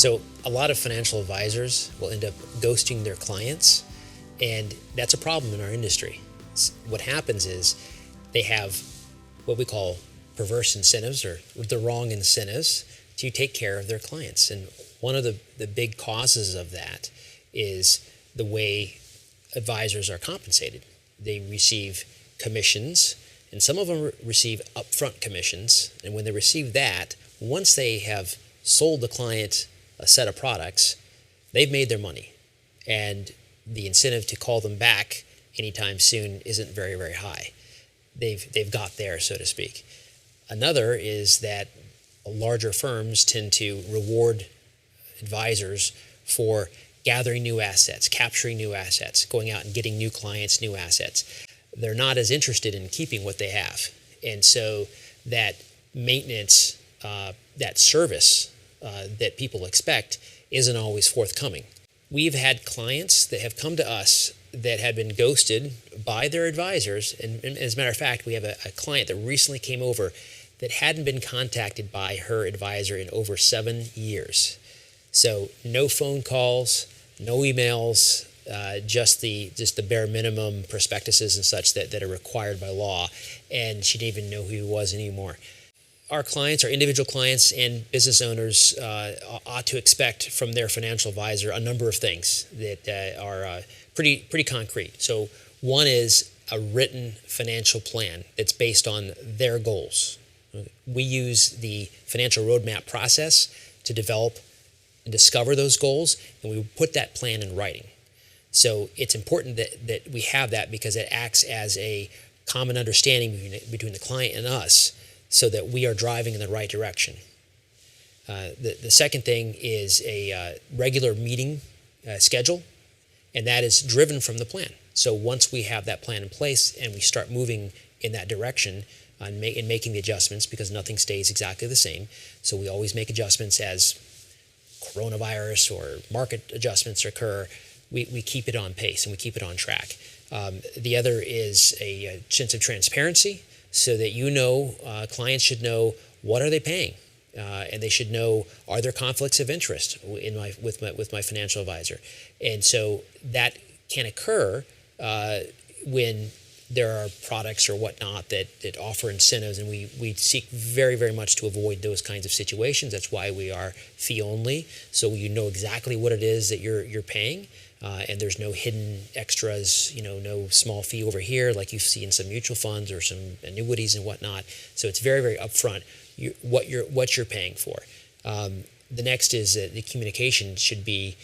So a lot of financial advisors will end up ghosting their clients, and that's a problem in our industry. What happens is they have what we call perverse incentives, or the wrong incentives, to take care of their clients. And one of the big causes of that is the way advisors are compensated. They receive commissions, and some of them receive upfront commissions. And when they receive that, once they have sold the client a set of products, they've made their money. And the incentive to call them back anytime soon isn't very, very high. They've got there, so to speak. Another is that larger firms tend to reward advisors for gathering new assets, capturing new assets, going out and getting new clients, new assets. They're not as interested in keeping what they have. And so that maintenance, that service that people expect isn't always forthcoming. We've had clients that have come to us that had been ghosted by their advisors. And as a matter of fact, we have a client that recently came over that hadn't been contacted by her advisor in over 7 years. So no phone calls, no emails, just the bare minimum prospectuses and such that are required by law. And she didn't even know who he was anymore. Our clients, our individual clients and business owners ought to expect from their financial advisor a number of things that are pretty concrete. So one is a written financial plan that's based on their goals. We use the financial roadmap process to develop and discover those goals, and we put that plan in writing. So it's important that we have that, because it acts as a common understanding between the client and us, so that we are driving in the right direction. The second thing is a regular meeting schedule, and that is driven from the plan. So once we have that plan in place and we start moving in that direction and making the adjustments, because nothing stays exactly the same, so we always make adjustments as coronavirus or market adjustments occur. We keep it on pace and we keep it on track. The other is a sense of transparency, so that clients should know, what are they paying, and they should know, are there conflicts of interest with my financial advisor. And so that can occur when there are products or whatnot that offer incentives, and we seek very, very much to avoid those kinds of situations. That's why we are fee only, so you know exactly what it is that you're paying. And there's no hidden extras, no small fee over here like you see in some mutual funds or some annuities and whatnot. So it's very, very upfront what you're paying for. The next is that the communication should be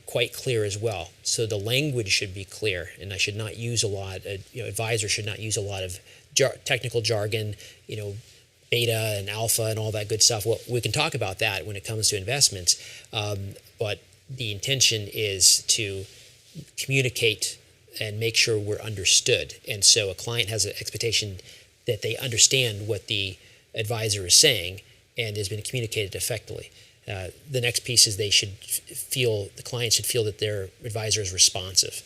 quite clear as well. So the language should be clear, and I should not use a lot. Advisors should not use a lot of technical jargon, beta and alpha and all that good stuff. Well, we can talk about that when it comes to investments, but the intention is to communicate and make sure we're understood. And so a client has an expectation that they understand what the advisor is saying and has been communicated effectively. The next piece is the client should feel that their advisor is responsive.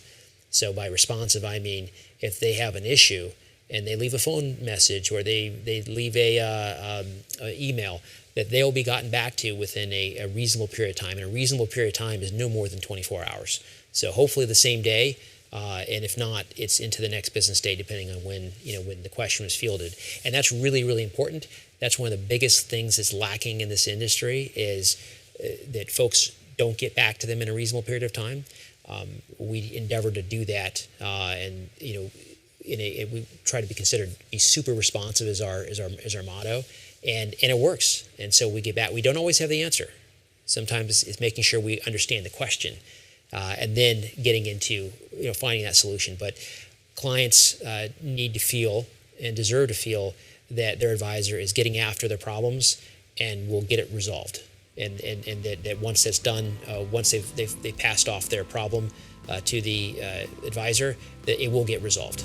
So by responsive, I mean if they have an issue and they leave a phone message or they leave a email, that they'll be gotten back to within a reasonable period of time. And a reasonable period of time is no more than 24 hours. So hopefully the same day, and if not, it's into the next business day, depending on when the question was fielded. And that's really, really important. That's one of the biggest things that's lacking in this industry, is that folks don't get back to them in a reasonable period of time. We endeavor to do that, and we try to be super responsive is our motto. And it works. And so we get back. We don't always have the answer. Sometimes it's making sure we understand the question, and then getting into finding that solution. But clients need to feel and deserve to feel that their advisor is getting after their problems and will get it resolved. And that once that's done, once they've passed off their problem to the advisor, that it will get resolved.